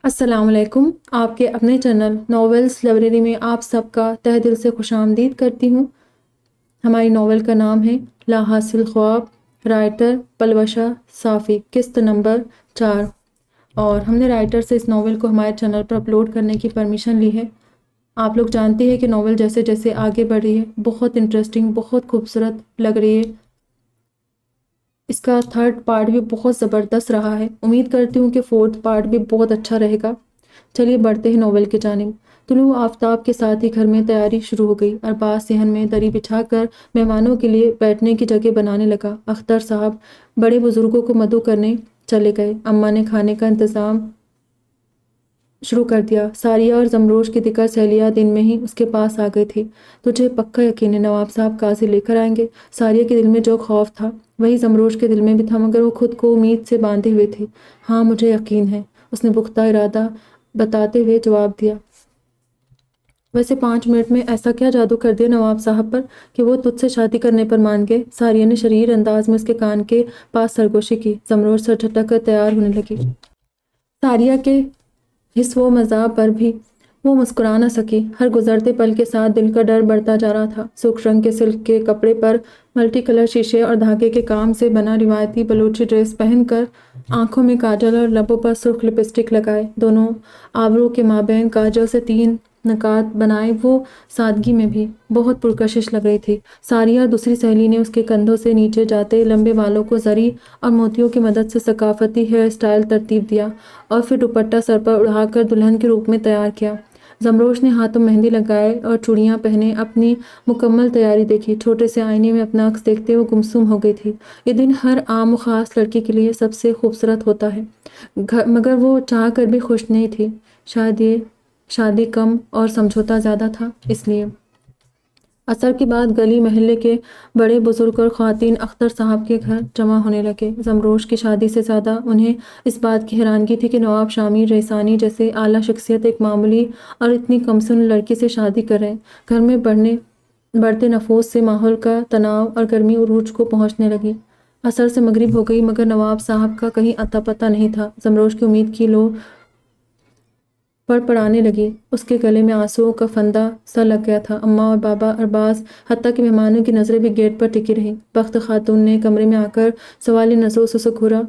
السلام علیکم۔ آپ کے اپنے چینل ناولز لائبریری میں آپ سب کا تہہ دل سے خوش آمدید کرتی ہوں۔ ہماری ناول کا نام ہے لا حاصل خواب، رائٹر پلوشا صافی، قسط نمبر 4، اور ہم نے رائٹر سے اس ناول کو ہمارے چینل پر اپلوڈ کرنے کی پرمیشن لی ہے۔ آپ لوگ جانتے ہیں کہ ناول جیسے جیسے آگے بڑھ رہی ہے بہت انٹرسٹنگ، بہت خوبصورت لگ رہی ہے۔ اس کا 3rd پارٹ بھی بہت زبردست رہا ہے۔ امید کرتی ہوں کہ 4th پارٹ بھی بہت اچھا رہے گا۔ چلیے بڑھتے ہیں ناول کی جانب۔ طلوع آفتاب کے ساتھ ہی گھر میں تیاری شروع ہو گئی۔ ارباز صحن میں دری بچھا کر مہمانوں کے لیے بیٹھنے کی جگہ بنانے لگا۔ اختر صاحب بڑے بزرگوں کو مدعو کرنے چلے گئے۔ اماں نے کھانے کا انتظام شروع کر دیا۔ ساریہ اور زمروش کی دیگر سہیلیاں دن میں ہی اس کے پاس آ گئی تھی۔ تجھے پکا یقین ہے نواب صاحب قاضی لے کر آئیں گے؟ ساریہ کے دل میں جو خوف تھا وہی زمروش کے دل میں بھی تھا، مگر وہ خود کو امید سے باندھے ہوئے تھی۔ ہاں مجھے یقین ہے، اس نے پختہ ارادہ بتاتے ہوئے جواب دیا۔ ویسے 5 منٹ میں ایسا کیا جادو کر دیا نواب صاحب پر کہ وہ تجھ سے شادی کرنے پر مان گئے؟ ساریہ نے شریر انداز میں اس کے کان کے پاس سرگوشی کی۔ زمروش سر جھٹک کر تیار ہونے لگی۔ ساریہ کے حس و مزاح پر بھی وہ مسکرا نہ سکی۔ ہر گزرتے پل کے ساتھ دل کا ڈر بڑھتا جا رہا تھا۔ سرخ رنگ کے سلک کے کپڑے پر ملٹی کلر شیشے اور دھاگے کے کام سے بنا روایتی بلوچی ڈریس پہن کر، آنکھوں میں کاجل اور لبوں پر سرخ لپسٹک لگائے، دونوں آبرو کے مابین کاجل سے 3 نقاط بنائے، وہ سادگی میں بھی بہت پرکشش لگ رہی تھی۔ ساریہ اور دوسری سہیلی نے اس کے کندھوں سے نیچے جاتے لمبے بالوں کو زری اور موتیوں کی مدد سے ثقافتی ہیئر سٹائل ترتیب دیا اور پھر دوپٹہ سر پر اڑا کر دلہن کے روپ میں تیار کیا۔ زمروش نے ہاتھوں مہندی لگائے اور چوڑیاں پہنے اپنی مکمل تیاری دیکھی۔ چھوٹے سے آئینے میں اپنا عکس دیکھتے وہ گمسم ہو گئی تھی۔ یہ دن ہر عام و خاص لڑکی کے لیے سب سے خوبصورت ہوتا ہے، مگر وہ چاہ کر بھی خوش نہیں تھی۔ شادی کم اور سمجھوتا زیادہ تھا، اس لیے عصر کے بعد گلی محلے کے بڑے بزرگ اور خواتین اختر صاحب کے گھر جمع ہونے لگے۔ زمروش کی شادی سے زیادہ انہیں اس بات کی حیرانگی تھی کہ نواب شامر رحسانی جیسے اعلیٰ شخصیت ایک معمولی اور اتنی کمسن لڑکی سے شادی کر رہے۔ گھر میں بڑھتے نفوذ سے ماحول کا تناؤ اور گرمی عروج کو پہنچنے لگی۔ عصر سے مغرب ہو گئی مگر نواب صاحب کا کہیں اتا پتہ نہیں تھا۔ زمروش کی امید کی لو پڑپڑانے لگی۔ اس کے گلے میں آنسوؤں کا فندہ سا لگ گیا تھا۔ اماں اور بابا، ارباز، حتیٰ کہ مہمانوں کی نظریں بھی گیٹ پر ٹکی رہیں۔ بخت خاتون نے کمرے میں آ کر سوالی نظروں سے اسے گھورا،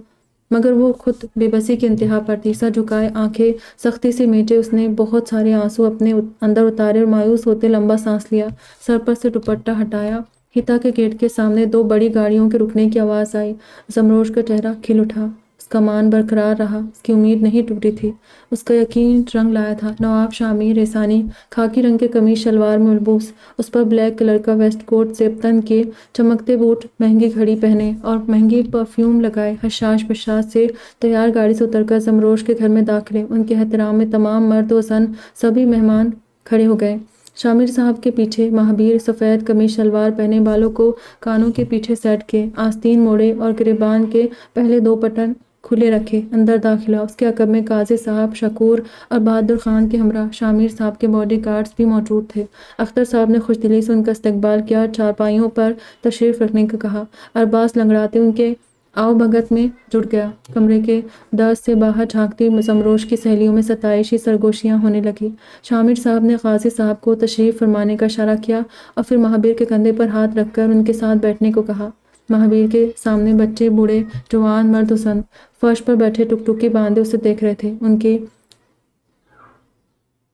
مگر وہ خود بے بسی کی انتہا پر تھی۔ سر جھکائے، آنکھیں سختی سے میچے، اس نے بہت سارے آنسو اپنے اندر اتارے اور مایوس ہوتے لمبا سانس لیا۔ سر پر سے دوپٹہ ہٹایا، حتیٰ کہ گیٹ کے سامنے 2 بڑی گاڑیوں کے رکنے کی آواز آئی۔ زمروش کا چہرہ کھل اٹھا، اس کا مان برقرار رہا، اس کی امید نہیں ٹوٹی تھی، اس کا یقین رنگ لایا تھا۔ نواب شامر رحسانی خاکی رنگ کے قمیص شلوار میں ملبوس، اس پر بلیک کلر کا ویسٹ کوٹ، زیب تن کے چمکتے بوٹ، مہنگی گھڑی پہنے اور مہنگی پرفیوم لگائے، حشاش بشاش سے تیار گاڑی سے اتر کر زمروش کے گھر میں داخل ہوئے۔ ان کے احترام میں تمام مرد و زن سبھی مہمان کھڑے ہو گئے۔ شامر صاحب کے پیچھے مہابیر سفید قمیص شلوار پہنے، بالوں کو کانوں کے پیچھے سیٹ کیے، آستین موڑے اور گریبان کے پہلے 2 بٹن کھلے رکھے، اندر داخل ہوا۔ اس کے عقب میں قاضی صاحب، شکور اور بہادر خان کے ہمراہ شامر صاحب کے باڈی گارڈز بھی موجود تھے۔ اختر صاحب نے خوش دلی سے ان کا استقبال کیا اور چارپائیوں پر تشریف رکھنے کو کہا۔ ارباز لنگڑاتے ان کے آؤ بھگت میں جٹ گیا۔ کمرے کے درز سے باہر جھانکتی زمروش کی سہیلیوں میں ستائشی سرگوشیاں ہونے لگیں۔ شامر صاحب نے قاضی صاحب کو تشریف فرمانے کا اشارہ کیا اور پھر مہابیر کے کندھے پر ہاتھ رکھ کر ان کے ساتھ بیٹھنے کو کہا۔ مہابیر کے سامنے بچے، بوڑھے، جوان، مرد و زن فرش پر بیٹھے ٹکٹکی باندھے اسے دیکھ رہے تھے۔ ان کی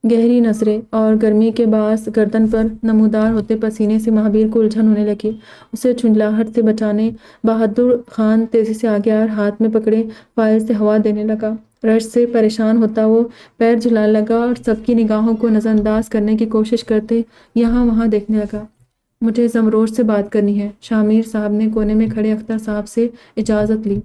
گہری نظریں اور گرمی کے باعث گردن پر نمودار ہوتے پسینے سے مہابیر کو الجھن ہونے لگی۔ اسے جھنجھلاہٹ سے بچانے بہادر خان تیزی سے آگے آیا اور ہاتھ میں پکڑے فائل سے ہوا دینے لگا۔ رشک سے پریشان ہوتا وہ پیر جھلانے لگا اور سب کی نگاہوں کو نظر انداز کرنے کی کوشش کرتے یہاں وہاں دیکھنے لگا۔ مجھے زمروش سے بات کرنی ہے۔ شامر صاحب نے کونے میں کھڑے اختر صاحب سے اجازت لی۔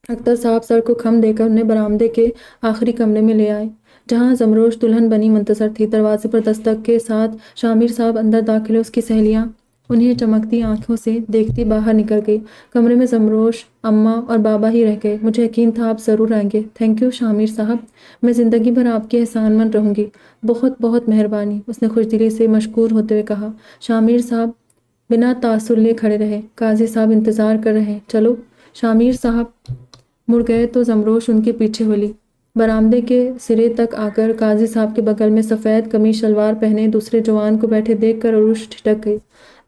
اختر صاحب سر کو خم دے کر انہیں برآمدے کے آخری کمرے میں لے آئے، جہاں زمروش دلہن بنی منتظر تھی۔ دروازے پر دستک کے ساتھ شامر صاحب اندر داخل ہوئے۔ اس کی سہیلیاں انہیں چمکتی آنکھوں سے دیکھتی باہر نکل گئی۔ کمرے میں زمروش، اماں اور بابا ہی رہ گئے۔ مجھے یقین تھا آپ ضرور آئیں گے۔ تھینک یو شامر صاحب، میں زندگی بھر آپ کی احسان مند رہوں گی۔ بہت بہت مہربانی، اس نے خوش دلی سے مشکور ہوتے ہوئے کہا۔ شامر صاحب بنا تاثر لیے کھڑے رہے۔ قاضی صاحب انتظار کر رہے ہیں، چلو۔ شامر صاحب مڑ گئے تو زمروش ان کے پیچھے بولی، برآمدے کے سرے تک آ کر قاضی صاحب کے بغل میں سفید قمیص شلوار پہنے دوسرے جوان کو بیٹھے دیکھ کر عروش ٹھٹک گئی۔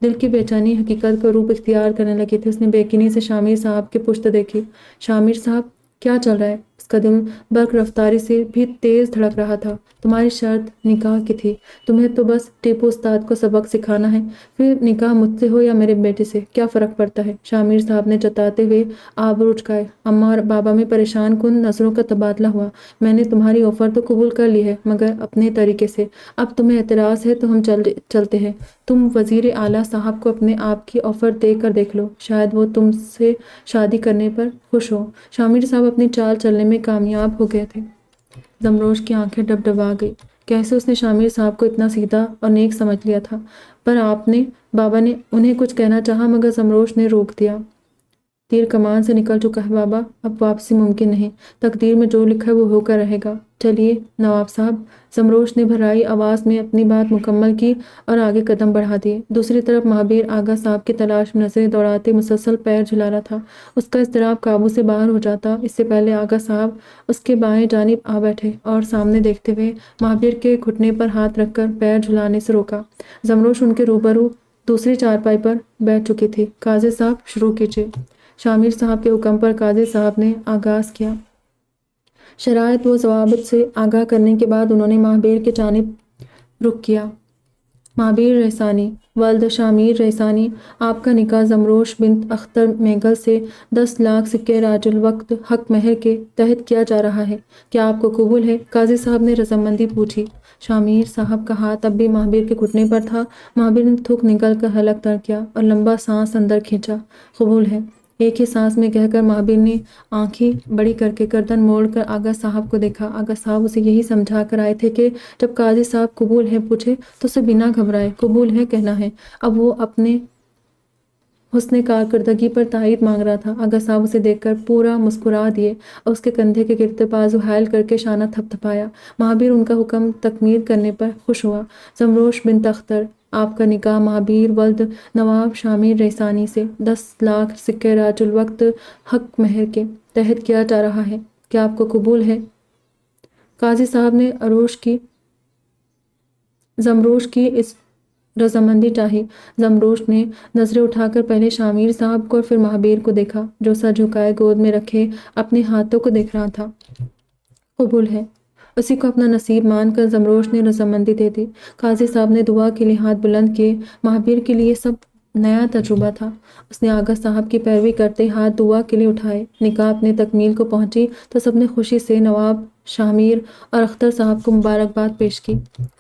دل کی بے چینی حقیقت کا روپ اختیار کرنے لگی تھی۔ اس نے بے یقینی سے شامر صاحب کی پشت دیکھی۔ شامر صاحب، کیا چل رہا ہے؟ اس کا دل برق رفتاری سے بھی تیز دھڑک رہا تھا۔ تمہاری شرط نکاح کی تھی، تمہیں تو بس ٹیپو استاد کو سبق سکھانا ہے، پھر نکاح مجھ سے ہو یا میرے بیٹے سے کیا فرق پڑتا ہے؟ شامر صاحب نے جتاتے ہوئے آبرو اچکائے۔ اماں اور بابا میں پریشان کن نظروں کا تبادلہ ہوا۔ میں نے تمہاری آفر تو قبول کر لی ہے، مگر اپنے طریقے سے۔ اب تمہیں اعتراض ہے تو ہم چلتے ہیں۔ تم وزیر اعلیٰ صاحب کو اپنے آپ کی آفر دے کر دیکھ لو، شاید وہ تم سے شادی کرنے پر خوش ہو۔ شامر صاحب اپنی چال چلنے میں کامیاب ہو گئے تھے۔ زمروش کی آنکھیں ڈبڈبا گئی۔ کیسے اس نے شامر صاحب کو اتنا سیدھا اور نیک سمجھ لیا تھا؟ پر بابا نے انہیں کچھ کہنا چاہا مگر زمروش نے روک دیا۔ تیر کمان سے نکل چکا ہے بابا، اب واپسی ممکن نہیں۔ تقدیر میں جو لکھا ہے وہ ہو کر رہے گا۔ چلیے نواب صاحب۔ زمروش نے بھرائی آواز میں اپنی بات مکمل کی اور آگے قدم بڑھا دیے۔ دوسری طرف مہابیر آغا صاحب کی تلاش میں نظریں دوڑاتے مسلسل پیر جھلا رہا تھا۔ اس کا اضطراب قابو سے باہر ہو جاتا اس سے پہلے آغا صاحب اس کے بائیں جانب آ بیٹھے اور سامنے دیکھتے ہوئے مہابیر کے گھٹنے پر ہاتھ رکھ کر پیر جھلانے سے روکا۔ زمروش ان کے روبرو دوسری چارپائی پر بیٹھ چکی تھی۔ قاضی صاحب شروع کیجیے۔ شامر صاحب کے حکم پر قاضی صاحب نے آغاز کیا۔ شرائط و ضوابط سے آگاہ کرنے کے بعد انہوں نے مہابیر کی جانب رخ کیا۔ مہابیر رحسانی، ولد شامیر رحسانی، آپ کا نکاح زمروش بنت اختر میگل سے 10 لاکھ سکے راج الوقت حق مہر کے تحت کیا جا رہا ہے۔ کیا آپ کو قبول ہے؟ قاضی صاحب نے رضامندی پوچھی۔ شامر صاحب کا ہاتھ اب بھی مہابیر کے گھٹنے پر تھا۔ مہابیر نے تھوک نکل کر حلق تر کیا اور لمبا سانس اندر کھینچا۔ قبول ہے، ایک ہی سانس میں کہہ کر مہابیر نے آنکھیں بڑی کر کے گردن موڑ کر آغا صاحب کو دیکھا۔ آغا صاحب اسے یہی سمجھا کر آئے تھے کہ جب قاضی صاحب قبول ہے پوچھے تو اسے بنا گھبرائے قبول ہے کہنا ہے۔ اب وہ اپنے حسن کارکردگی پر تائید مانگ رہا تھا۔ آغا صاحب اسے دیکھ کر پورا مسکرا دیے اور اس کے کندھے کے گرد بازو حائل کر کے شانہ تھپ تھپایا۔ مہابیر ان کا حکم تکمیل کرنے پر خوش ہوا۔ زمروش بنت اختر، آپ کا نکاح مہابیر ولد نواب شامر رحسانی سے 10 لاکھ سکے راج الوقت حق مہر کے تحت کیا جا رہا ہے۔ کیا آپ کو قبول ہے؟ قاضی صاحب نے زمروش کی اس رضامندی چاہی۔ زمروش نے نظریں اٹھا کر پہلے شامر صاحب کو اور پھر مہابیر کو دیکھا جو سر جھکائے گود میں رکھے اپنے ہاتھوں کو دیکھ رہا تھا۔ قبول ہے، اسی کو اپنا نصیب مان کر زمروش نے رضامندی دے دی۔ قاضی صاحب نے دعا کے لیے ہاتھ بلند کیے۔ مہابیر کے لیے سب نیا تجربہ تھا۔ اس نے آغا صاحب کی پیروی کرتے ہاتھ دعا کے لیے اٹھائے۔ نکاح اپنے تکمیل کو پہنچی تو سب نے خوشی سے نواب شامر اور اختر صاحب کو مبارکباد پیش کی۔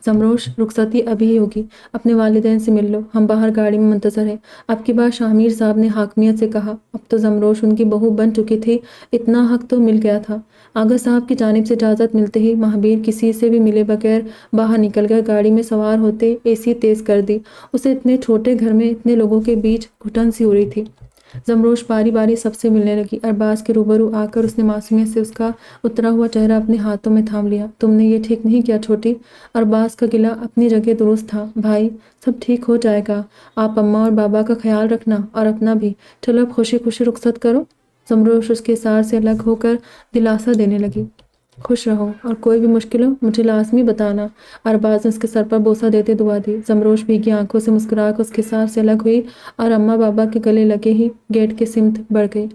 زمروش، رخصتی ابھی ہی ہوگی، اپنے والدین سے مل لو، ہم باہر گاڑی میں منتظر ہیں۔ اب کی بار شامر صاحب نے حاکمیت سے کہا۔ اب تو زمروش ان کی بہو بن چکی تھی، اتنا حق تو مل گیا تھا۔ آغا صاحب کی جانب سے اجازت ملتے ہی مہابیر کسی سے بھی ملے بغیر باہر نکل گئے۔ گاڑی میں سوار ہوتے اے سی تیز کر دی۔ اسے اتنے چھوٹے گھر میں اتنے لوگوں کے بیچ گھٹن سی ہو رہی تھی۔ زمروش باری باری سب سے ملنے لگی۔ ارباز کے روبرو آ کر اس نے معصومیت سے اس کا اترا ہوا چہرہ اپنے ہاتھوں میں تھام لیا۔ تم نے یہ ٹھیک نہیں کیا چھوٹی۔ ارباز کا گلہ اپنی جگہ درست تھا۔ بھائی، سب ٹھیک ہو جائے گا، آپ اماں اور بابا کا خیال رکھنا اور اپنا بھی۔ چلو اب خوشی خوشی رخصت کرو۔ زمروش اس کے سار سے الگ ہو کر دلاسا دینے لگی۔ خوش رہو اور کوئی بھی مشکل ہو مجھے لازمی بتانا۔ ارباز نے اس کے سر پر بوسہ دیتے دعا دی۔ زمروش بھیگی آنکھوں سے مسکرا کر اس کے سار سے الگ ہوئی اور اماں بابا کے گلے لگے ہی گیٹ کی سمت بڑھ گئی۔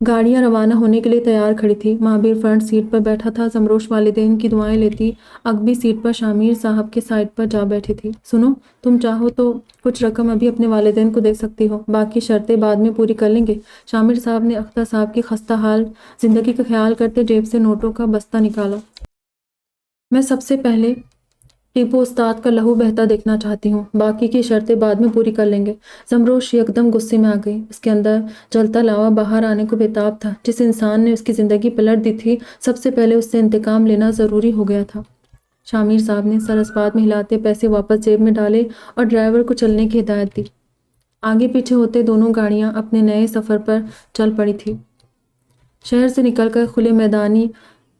گاڑیاں روانہ ہونے کے لیے تیار کھڑی تھی۔ مہابیر فرنٹ سیٹ پر بیٹھا تھا۔ زمروش والدین کی دعائیں لیتی عقبی سیٹ پر شامر صاحب کے سائڈ پر جا بیٹھی تھی۔ سنو، تم چاہو تو کچھ رقم ابھی اپنے والدین کو دے سکتی ہو، باقی شرطیں بعد میں پوری کر لیں گے۔ شامر صاحب نے اختر صاحب کی خستہ حال زندگی کا خیال کرتے جیب سے نوٹوں کا بستہ نکالا۔ میں سب سے پہلے ٹیپو استاد کا لہو بہتا دیکھنا چاہتی ہوں، باقی کی شرطیں بعد میں پوری کر لیں گے۔ زمروش یکدم غصے میں آ گئی۔ اس کے اندر جلتا لاوا باہر آنے کو بےتاب تھا۔ جس انسان نے اس کی زندگی پلٹ دی تھی، سب سے پہلے اس سے انتقام لینا ضروری ہو گیا تھا۔ شامر صاحب نے سر اسبات میں ہلاتے پیسے واپس جیب میں ڈالے اور ڈرائیور کو چلنے کی ہدایت دی۔ آگے پیچھے ہوتے دونوں گاڑیاں اپنے نئے سفر پر چل پڑی تھی۔ شہر سے نکل کر کھلے میدانی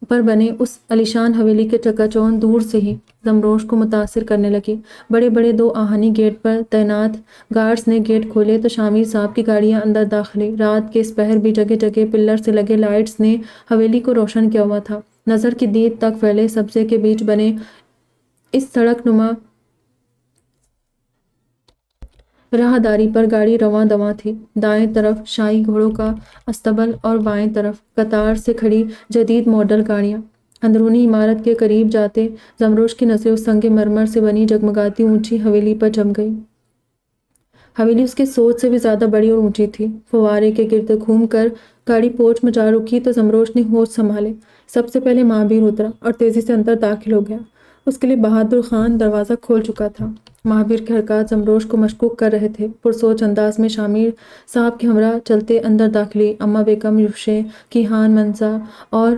پر بنے اس علیشان حویلی کے چکاچوند دور سے ہی زمروش کو متاثر کرنے لگی۔ بڑے بڑے دو آہنی گیٹ پر تعینات گارڈز نے گیٹ کھولے تو شامیر صاحب کی گاڑیاں اندر داخل ہوئی۔ رات کے اس پہر بھی جگہ جگہ پلر سے لگے لائٹس نے حویلی کو روشن کیا ہوا تھا۔ نظر کی دید تک پھیلے سبزے کے بیچ بنے اس سڑک نما راہداری پر گاڑی رواں دواں تھی۔ دائیں طرف شاہی گھوڑوں کا استبل اور بائیں طرف قطار سے کھڑی جدید ماڈل گاڑیاں۔ اندرونی عمارت کے قریب جاتے زمروش کی نظریں اس سنگ مرمر سے بنی جگمگاتی اونچی حویلی پر جم گئی۔ حویلی اس کی سوچ سے بھی زیادہ بڑی اور اونچی تھی۔ فوارے کے گرد گھوم کر گاڑی پورچ میں جا رکی تو زمروش نے ہوش سنبھالے۔ سب سے پہلے مہابیر اترا اور تیزی سے اندر داخل ہو گیا۔ اس کے لیے بہادر خان دروازہ کھول چکا تھا۔ مہابیر کے حرکات زمروش کو مشکوک کر رہے تھے۔ پرسوچ انداز میں شامیر صاحب کے ہمراہ چلتے اندر داخل ہوئی۔ اماں بیگم، یوشے، کیہان، منسا اور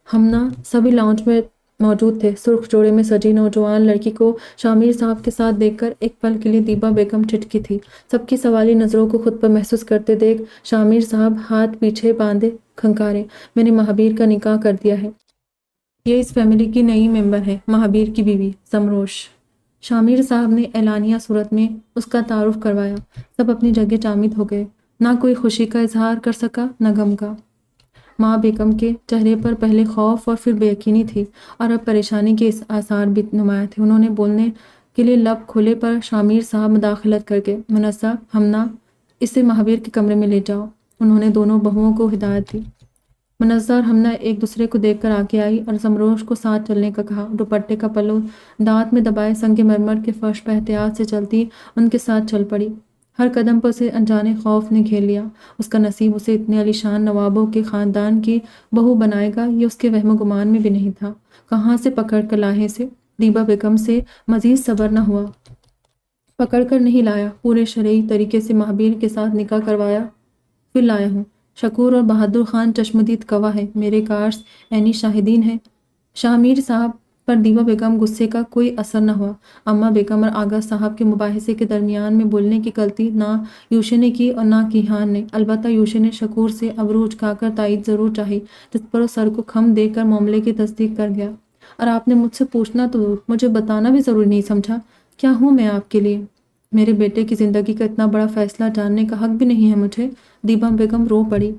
ہمنا سبھی لاؤنج میں موجود تھے۔ سرخ جوڑے میں سجی نوجوان لڑکی کو شامیر صاحب کے ساتھ دیکھ کر ایک پل کے لیے دیبا بیگم ٹھٹکی تھی۔ سب کی سوالی نظروں کو خود پر محسوس کرتے دیکھ شامیر صاحب ہاتھ پیچھے باندھے کھنکارے، میں نے مہابیر کا نکاح کر دیا ہے۔ یہ اس فیملی کی نئی ممبر ہے، مہابیر کی بیوی زمروش۔ شامیر صاحب نے اعلانیہ صورت میں اس کا تعارف کروایا۔ سب اپنی جگہ جامد ہو گئے۔ نہ کوئی خوشی کا اظہار کر سکا نہ غم کا۔ ماں بیگم کے چہرے پر پہلے خوف اور پھر بے یقینی تھی اور اب پریشانی کے آثار بھی نمایاں تھے۔ انہوں نے بولنے کے لیے لب کھولے پر شامیر صاحب مداخلت کر گئے۔ منسا، ہمنا، اسے مہابیر کے کمرے میں لے جاؤ۔ انہوں نے دونوں بہوؤں کو ہدایت دی۔ منسا اور ہمنا ایک دوسرے کو دیکھ کر آگے آئی اور زمروش کو ساتھ چلنے کا کہا۔ دوپٹے کا پلو دانت میں دبائے سنگ مرمر کے فرش پر احتیاط سے چلتی ان کے ساتھ چل پڑی۔ ہر قدم پر اسے انجانے خوف نے گھیر لیا۔ اس کا نصیب اسے اتنے عالیشان نوابوں کے خاندان کی بہو بنائے گا یہ اس کے وہم و گمان میں بھی نہیں تھا۔ کہاں سے پکڑ کر لائے اسے؟ دیبا بیگم سے مزید صبر نہ ہوا۔ پکڑ کر نہیں لایا، پورے شرعی طریقے سے مہابیر کے ساتھ نکاح کروایا پھر لایا ہوں۔ شکور اور بہادر خان چشمدید گواہ ہیں، میرے کارس عینی شاہدین ہیں۔ شامیر صاحب پر دیبا بیگم غصے کا کوئی اثر نہ ہوا۔ اماں بیگم اور آغا صاحب کے مباحثے کے درمیان میں بولنے کی غلطی نہ یوشے نے کی اور نہ کیہان نے۔ البتہ یوشے نے شکور سے ابرو اچکا کر تائید ضرور چاہی، جس پر وہ سر کو خم دے کر معاملے کی تصدیق کر گیا۔ اور آپ نے مجھ سے پوچھنا تو دور، مجھے بتانا بھی ضروری نہیں سمجھا؟ کیا ہوں میں آپ کے لیے؟ میرے بیٹے کی زندگی کا اتنا بڑا فیصلہ جاننے کا حق بھی نہیں ہے مجھے؟ دیبا بیگم رو پڑی۔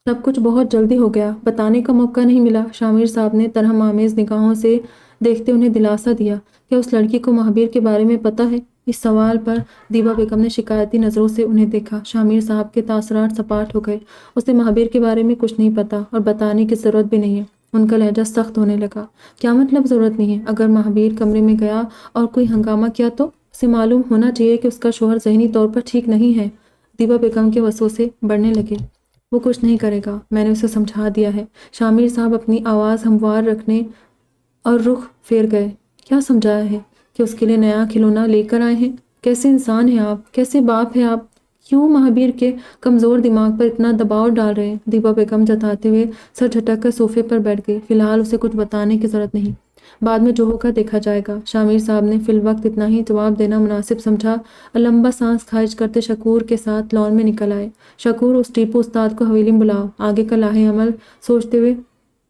سب کچھ بہت جلدی ہو گیا، بتانے کا موقع نہیں ملا۔ شامیر صاحب نے ترہم آمیز نگاہوں سے دیکھتے انہیں دلاسا دیا۔ کیا اس لڑکی کو مہابیر کے بارے میں پتہ ہے؟ اس سوال پر دیبا بیگم نے شکایتی نظروں سے انہیں دیکھا۔ شامیر صاحب کے تاثرات سپاٹ ہو گئے۔ اسے مہابیر کے بارے میں کچھ نہیں پتہ اور بتانے کی ضرورت بھی نہیں ہے۔ ان کا لہجہ سخت ہونے لگا۔ کیا مطلب ضرورت نہیں ہے؟ اگر مہابیر کمرے میں گیا اور کوئی ہنگامہ کیا تو اسے معلوم ہونا چاہیے کہ اس کا شوہر ذہنی طور پر ٹھیک نہیں ہے۔ دیبا بیگم کے وسوسے بڑھنے لگے۔ وہ کچھ نہیں کرے گا، میں نے اسے سمجھا دیا ہے۔ شامیر صاحب اپنی آواز ہموار رکھنے اور رخ پھیر گئے۔ کیا سمجھایا ہے؟ کہ اس کے لیے نیا کھلونا لے کر آئے ہیں؟ کیسے انسان ہیں آپ؟ کیسے باپ ہیں آپ؟ کیوں مہابیر کے کمزور دماغ پر اتنا دباؤ ڈال رہے ہیں؟ دیبا بیگم جتاتے ہوئے سر جھٹک کر صوفے پر بیٹھ گئی۔ فی الحال اسے کچھ بتانے کی ضرورت نہیں، بعد میں جو ہوگا دیکھا جائے گا۔ شامیر صاحب نے فی الوقت اتنا ہی جواب دینا مناسب سمجھا اور لمبا سانس خارج کرتے شکور کے ساتھ لان میں نکل آئے۔ شکور، اس ٹیپو استاد کو حویلی میں بلاؤ۔ آگے کا لاہ عمل سوچتے ہوئے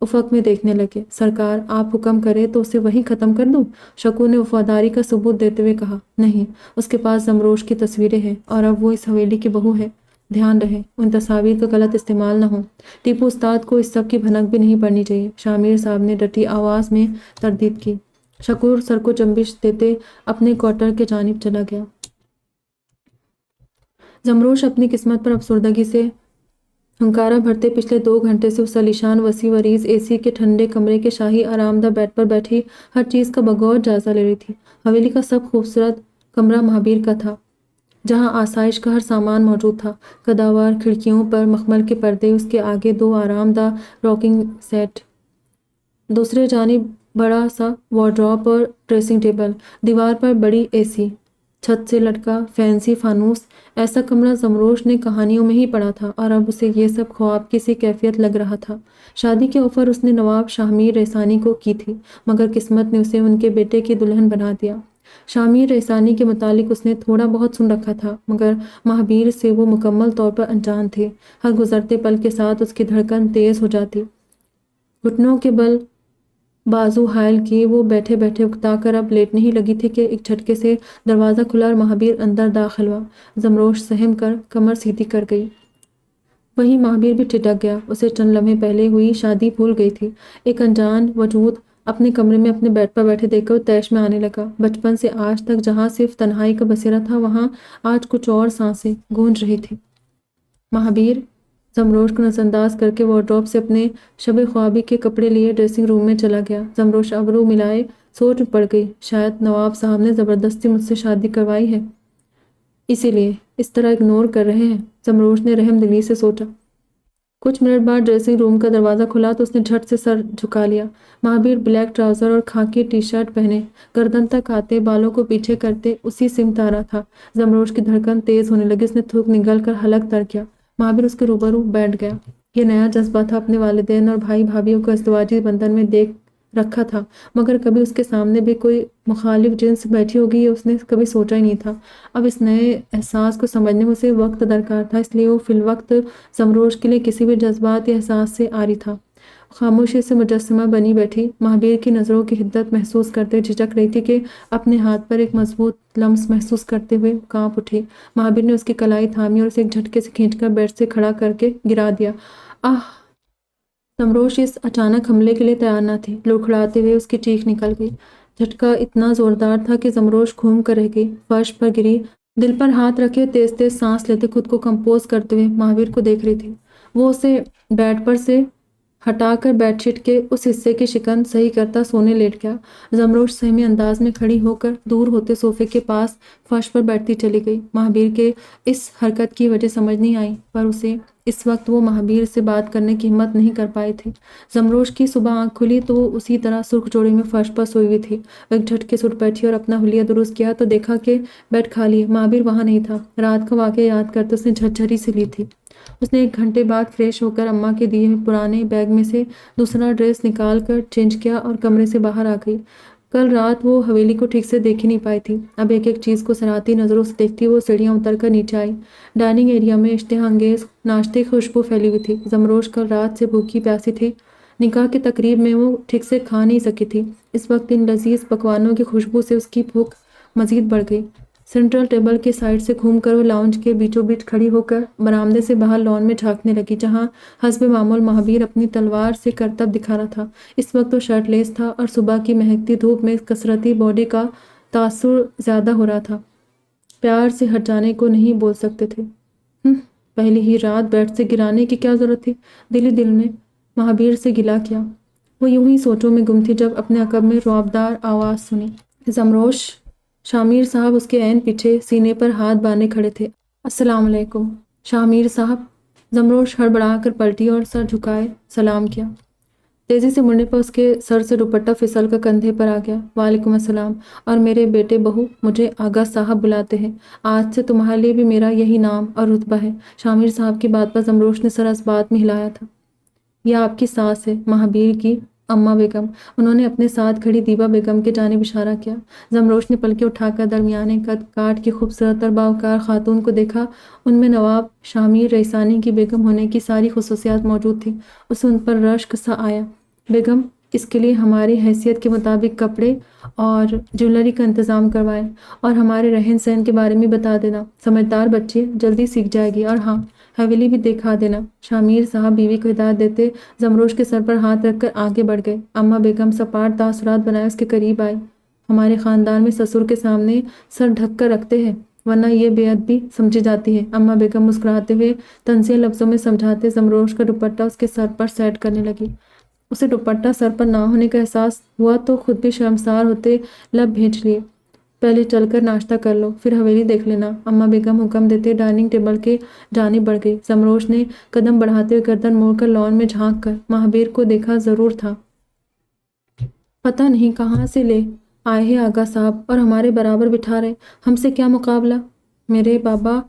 افق میں دیکھنے لگے۔ سرکار، آپ حکم کرے تو اسے وہیں ختم کر دوں؟ شکور نے وفاداری کا ثبوت دیتے ہوئے کہا۔ نہیں، اس کے پاس زمروش کی تصویریں ہیں اور اب وہ اس حویلی کی بہو ہے۔ دھیان رہے ان تصاویر کا غلط استعمال نہ ہو۔ ٹیپو استاد کو اس سب کی بھنک بھی نہیں پڑنی چاہیے۔ شامیر صاحب نے ڈٹی آواز میں تردید کی۔ شکور سر کو جنبش دیتے اپنے کوارٹر کے جانب چلا گیا۔ زمروش اپنی قسمت پر افسردگی سے ہنکارا بھرتے پچھلے 2 گھنٹے سے اس عالیشان وسیع وریز اے سی کے ٹھنڈے کمرے کے شاہی آرام دہ بیڈ پر بیٹھی ہر چیز کا بغور جائزہ لے رہی تھی۔ حویلی کا سب خوبصورت کمرہ مہابیر کا تھا، جہاں آسائش کا ہر سامان موجود تھا۔ قداوار کھڑکیوں پر مخمل کے پردے، اس کے آگے 2 آرام دہ راکنگ سیٹ، دوسرے جانب بڑا سا وارڈروب اور ڈریسنگ ٹیبل، دیوار پر بڑی اے سی، چھت سے لٹکا فینسی فانوس۔ ایسا کمرہ زمروش نے کہانیوں میں ہی پڑھا تھا اور اب اسے یہ سب خواب کی سی کیفیت لگ رہا تھا۔ شادی کے آفر اس نے نواب شامیر احسانی کو کی تھی، مگر قسمت نے اسے ان کے بیٹے کی دلہن بنا دیا۔ شامیر احسانی کے متعلق اس نے تھوڑا بہت سن رکھا تھا، مگر مہابیر سے وہ مکمل طور پر انجان تھے۔ ہر گزرتے پل کے ساتھ اس کی دھڑکن تیز ہو جاتی۔ گھٹنوں کے بل بازو حائل کیے وہ بیٹھے بیٹھے اکتا کر اب لیٹنے ہی لگی تھی کہ ایک جھٹکے سے دروازہ کھلا اور مہابیر اندر داخل ہوا۔ زمروش سہم کر کمر سیدھی کر گئی۔ وہیں مہابیر بھی ٹھٹک گیا۔ اسے چند لمحے پہلے ہوئی شادی بھول گئی تھی۔ ایک انجان وجود اپنے کمرے میں اپنے بیڈ پر بیٹھے دیکھ کر طیش میں آنے لگا۔ بچپن سے آج تک جہاں صرف تنہائی کا بسیرا تھا وہاں آج کچھ اور سانسیں گونج رہی تھیں۔ مہابیر زمروش کو نظر انداز کر کے وارڈروب سے اپنے شب خوابی کے کپڑے لیے ڈریسنگ روم میں چلا گیا۔ زمروش ابرو ملائے سوچ میں پڑ گئی۔ شاید نواب صاحب نے زبردستی مجھ سے شادی کروائی ہے، اسی لیے اس طرح اگنور کر رہے ہیں، زمروش نے رحم دلی سے سوچا۔ کچھ منٹ بعد ڈریسنگ روم کا دروازہ کھلا تو اس نے جھٹ سے سر جھکا لیا۔ مہابیر بلیک ٹراؤزر اور خاکی ٹی شرٹ پہنے، گردن تک آتے بالوں کو پیچھے کرتے اسی سمت آ رہا تھا۔ زمروش کی دھڑکن تیز ہونے لگی۔ اس نے تھوک نگل کر حلق تر کیا۔ مہابیر اس کے روبرو بیٹھ گیا۔ یہ نیا جذبہ تھا۔ اپنے والدین اور بھائی بھابھیوں کو ازدواجی بندھن میں دیکھ رکھا تھا، مگر کبھی اس کے سامنے بھی کوئی مخالف جنس بیٹھی ہوگی یہ اس نے کبھی سوچا ہی نہیں تھا۔ اب اس نئے احساس کو سمجھنے میں اسے وقت درکار تھا، اس لیے وہ فی الوقت زمروش کے لیے کسی بھی جذبات یا احساس سے عاری تھا۔ خاموشی سے مجسمہ بنی بیٹھی مہابیر کی نظروں کی حدت محسوس کرتے جھجک رہی تھی کہ اپنے ہاتھ پر ایک مضبوط لمس محسوس کرتے ہوئے کانپ اٹھی۔ مہابیر نے اس کی کلائی تھامی اور اسے ایک جھٹکے سے کھینچ کر بیڈ سے کھڑا کر کے گرا دیا۔ آہ! زمروش اس اچانک حملے کے لیے تیار نہ تھی۔ لڑکھڑاتے ہوئے اس کی چیخ نکل گئی۔ جھٹکا اتنا زوردار تھا کہ زمروش گھوم کر رہ گئی، فرش پر گری، دل پر ہاتھ رکھے تیز تیز سانس لیتے خود کو کمپوز کرتے ہوئے مہابیر کو دیکھ رہی تھی۔ وہ اسے بیڈ پر سے ہٹا کر بیڈ شیٹ کے اس حصے کی شکن صحیح کرتا سونے لیٹ گیا۔ زمروش سہمی انداز میں کھڑی ہو کر دور ہوتے صوفے کے پاس فرش پر بیٹھتی چلی گئی۔ مہابیر کے اس حرکت کی وجہ سمجھ نہیں آئی، پر اسے اس وقت وہ مہابیر سے بات کرنے کی ہمت نہیں کر پائی تھی۔ زمروش کی صبح آنکھ کھلی تو وہ اسی طرح سرخ جوڑی میں فرش پر سوئی ہوئی تھی۔ وہ ایک جھٹکے سے اٹھ بیٹھی اور اپنا حلیہ درست کیا تو دیکھا کہ بیڈ خالی ہے، مہابیر وہاں نہیں تھا۔ رات کا واقعہ یاد کرتے اس نے جھرجھری سی لی تھی۔ اس نے ایک گھنٹے بعد فریش ہو کر اماں کے دیے ہوئے پرانے بیگ میں سے دوسرا ڈریس نکال کر چینج کیا اور کمرے سے باہر آ گئی۔ کل رات وہ حویلی کو ٹھیک سے دیکھ ہی نہیں پائی تھی۔ اب ایک ایک چیز کو صنعتی نظروں سے دیکھتی وہ سیڑھیاں اتر کر نیچے آئی۔ ڈائننگ ایریا میں اشتہا انگیز ناشتے کی خوشبو پھیلی ہوئی تھی۔ زمروش کل رات سے بھوکی پیاسی تھی۔ نکاح کی تقریب میں وہ ٹھیک سے کھا نہیں سکی تھی۔ اس وقت ان لذیذ پکوانوں کی خوشبو سے اس کی بھوک مزید بڑھ گئی۔ سینٹرل ٹیبل کے سائڈ سے گھوم کر وہ لاؤنج کے بیچوں بیچ کھڑی ہو کر برآمدے سے باہر لان میں جھانکنے لگی، جہاں حسب معمول مہابیر اپنی تلوار سے کرتب دکھا رہا تھا۔ اس وقت وہ شرٹ لیس تھا اور صبح کی مہکتی دھوپ میں کثرتی باڈی کا تاثر زیادہ ہو رہا تھا۔ پیار سے ہٹ جانے کو نہیں بول سکتے تھے۔ پہلی ہی رات بیڈ سے گرانے کی کیا ضرورت تھی؟ دل ہی دل میں مہابیر سے گلہ کیا۔ وہ یوں ہی سوچوں میں گم تھی جب اپنے عقب میں رعبدار آواز سنی۔ زمروش! شامیر صاحب اس کے عین پیچھے سینے پر ہاتھ باندھے کھڑے تھے۔ السلام علیکم شامیر صاحب! زمروش ہڑبڑا کر پلٹی اور سر جھکائے سلام کیا۔ تیزی سے مڑنے پر اس کے سر سے دوپٹہ پھسل کر کندھے پر آ گیا۔ وعلیکم السلام، اور میرے بیٹے بہو مجھے آغا صاحب بلاتے ہیں۔ آج سے تمہارے لیے بھی میرا یہی نام اور رتبہ ہے۔ شامیر صاحب کی بات پر زمروش نے سر اس بات میں ہلایا تھا۔ یہ آپ کی ساس ہے، مہابیر کی اماں بیگم۔ انہوں نے اپنے ساتھ کھڑی دیبا بیگم کی جانب اشارہ کیا۔ زمروش نے پلکیں اٹھا کر درمیانے قد کاٹ کی خوبصورت اور باوقار خاتون کو دیکھا۔ ان میں نواب شامیر رئیسانی کی بیگم ہونے کی ساری خصوصیات موجود تھیں۔ اسے ان پر رشک سا آیا۔ بیگم، اس کے لیے ہماری حیثیت کے مطابق کپڑے اور جیولری کا انتظام کروائیں اور ہمارے رہن سہن کے بارے میں بتا دینا۔ سمجھدار بچی جلدی سیکھ جائے گی، اور ہاں، حویلی بھی دکھا دینا۔ شامیر صاحب بیوی کو ہدایت دیتے زمروش کے سر پر ہاتھ رکھ کر آگے بڑھ گئے۔ اماں بیگم سپاٹ تاثرات بنائے اس کے قریب آئی۔ ہمارے خاندان میں سسر کے سامنے سر ڈھک کر رکھتے ہیں، ورنہ یہ بے ادبی سمجھی جاتی ہے۔ اماں بیگم مسکراتے ہوئے طنزیہ لفظوں میں سمجھاتے زمروش کا دوپٹہ اس کے سر پر سیٹ کرنے لگی۔ اسے دوپٹہ سر پر نہ ہونے کا احساس ہوا تو خود بھی شرمسار ہوتے لب بھینچ لیے۔ پہلے چل کر ناشتہ کر لو، پھر حویلی دیکھ لینا، اماں بیگم حکم دیتے ڈائننگ ٹیبل کے جانب بڑھ گئی۔ زمروش نے قدم بڑھاتے ہوئے گردن موڑ کر لان میں جھانک کر مہابیر کو دیکھا ضرور تھا۔ پتہ نہیں کہاں سے لے آئے ہیں آغا صاحب، اور ہمارے برابر بٹھا رہے، ہم سے کیا مقابلہ؟ میرے بابا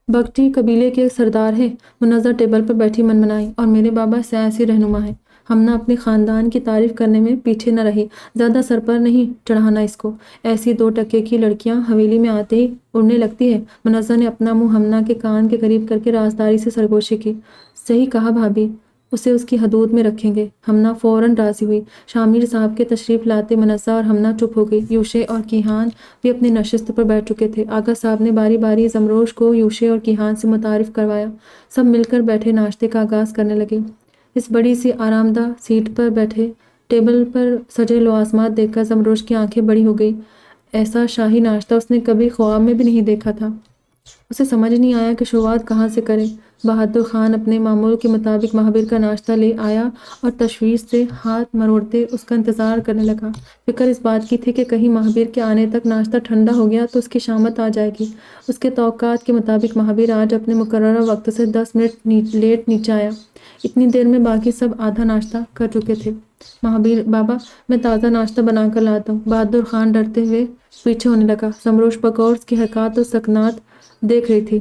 بگٹی قبیلے کے سردار ہیں، منظر ٹیبل پر بیٹھی منمنائی، اور میرے بابا سیاسی رہنما ہیں۔ ہم نہ اپنے خاندان کی تعریف کرنے میں پیچھے نہ رہی، زیادہ سر پر نہیں چڑھانا اس کو۔ ایسی 2 ٹکے کی لڑکیاں حویلی میں آتے ہی اڑنے لگتی ہے۔ منظر نے اپنا منہ ہمنا کے کان کے قریب کر کے رازداری سے سرگوشی کی۔ صحیح کہا بھابھی، اسے اس کی حدود میں رکھیں گے۔ ہمنا فوراً راضی ہوئی۔ شامیر صاحب کے تشریف لاتے منزہ اور ہمنا چپ ہو گئی۔ یوشے اور کیہان بھی اپنی نشست پر بیٹھ چکے تھے۔ آغا صاحب نے باری باری زمروش کو یوشے اور کیہان سے متعارف کروایا۔ سب مل کر بیٹھے ناشتے کا آغاز کرنے لگے۔ اس بڑی سی آرام دہ سیٹ پر بیٹھے ٹیبل پر سجے لوازمات دیکھ کر زمروش کی آنکھیں بڑی ہو گئی۔ ایسا شاہی ناشتہ اس نے کبھی خواب میں بھی نہیں دیکھا تھا۔ اسے سمجھ نہیں آیا کہ شروعات کہاں سے کرے۔ بہادر خان اپنے معمول کے مطابق مہابیر کا ناشتہ لے آیا اور تشویش سے ہاتھ مروڑتے اس کا انتظار کرنے لگا۔ فکر اس بات کی تھی کہ کہیں مہابیر کے آنے تک ناشتہ ٹھنڈا ہو گیا تو اس کی شامت آ جائے گی۔ اس کے توقعات کے مطابق مہابیر آج اپنے مقررہ وقت سے 10 منٹ لیٹ نیچے آیا۔ اتنی دیر میں باقی سب آدھا ناشتہ کر چکے تھے۔ مہابیر: بابا، میں تازہ ناشتہ بنا کر لاتا ہوں۔ بہادر خان ڈرتے ہوئے پیچھے ہونے لگا۔ زمروش بغور کی حرکات و سکنات دیکھ رہی تھی۔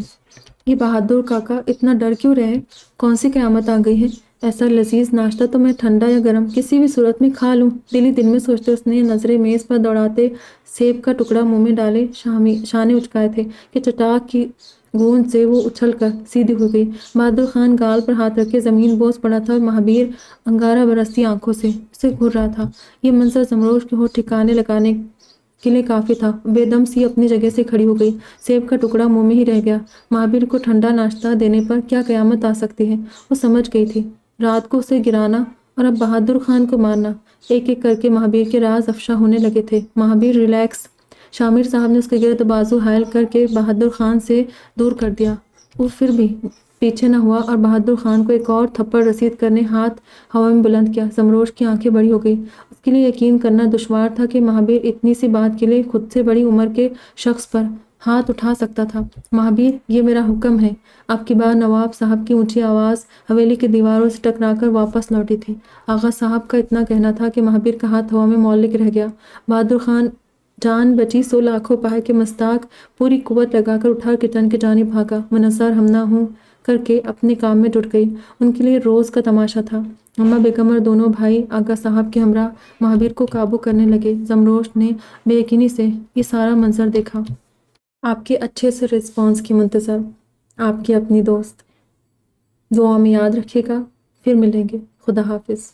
یہ بہادر کاکا اتنا ڈر کیوں رہے؟ کون سی قیامت آ گئی ہے؟ ایسا لذیذ ناشتہ تو میں ٹھنڈا یا گرم کسی بھی صورت میں کھا لوں۔ دل ہی دل میں سوچتے اس نے نظریں میز پر دوڑاتے سیب کا ٹکڑا منہ میں ڈالے شانے اچکائے تھے کہ چٹاک کی گونج سے وہ اچھل کر سیدھی ہو گئی۔ بہادر خان گال پر ہاتھ رکھے زمین بوس پڑا تھا اور مہابیر انگارہ برستی آنکھوں سے اسے گھور رہا تھا۔ یہ منظر زمروش کے ہونٹ ٹھکانے لگانے کے لیے کافی تھا۔ بے دم سی اپنی جگہ سے کھڑی ہو گئی۔ سیب کا ٹکڑا منہ میں ہی رہ گیا۔ مہابیر کو ٹھنڈا ناشتہ دینے پر کیا قیامت آ سکتی ہے؟ وہ سمجھ گئی تھی۔ رات کو اسے گرانا اور اب بہادر خان کو مارنا۔ ایک ایک کر کے مہابیر کے راز افشا ہونے لگے تھے۔ مہابیر ریلیکس۔ شامیر صاحب نے اس کے گرد بازو حائل کر کے بہادر خان سے دور کر دیا۔ وہ پھر بھی پیچھے نہ ہوا اور بہادر خان کو ایک اور تھپڑ رسید کرنے ہاتھ ہوا میں بلند کیا۔ زمروش کی آنکھیں بڑی ہو گئی۔ اس کے لیے یقین کرنا دشوار تھا کہ مہابیر اتنی سی بات کے لیے خود سے بڑی عمر کے شخص پر ہاتھ اٹھا سکتا تھا۔ مہابیر، یہ میرا حکم ہے۔ اب کی بار نواب صاحب کی اونچی آواز حویلی کی دیواروں سے ٹکرا کر واپس لوٹی تھی۔ آغا صاحب کا اتنا کہنا تھا کہ مہابیر کا ہاتھ ہوا میں معلق رہ گیا۔ بہادر خان جان بچی سو لاکھوں پائے کے مستاق پوری قوت لگا کر اٹھا کچن کی جانب بھاگا۔ منظر ہمنا ہوں کر کے اپنے کام میں جٹ گئی۔ ان کے لیے روز کا تماشا تھا۔ اما بیگم اور دونوں بھائی آغا صاحب کے ہمراہ مہابیر کو قابو کرنے لگے۔ زمروش نے بے یقینی سے یہ سارا منظر دیکھا۔ آپ کے اچھے سے رسپانس کی منتظر، آپ کی اپنی دوست۔ دعا میں یاد رکھیے گا۔ پھر ملیں گے۔ خدا حافظ۔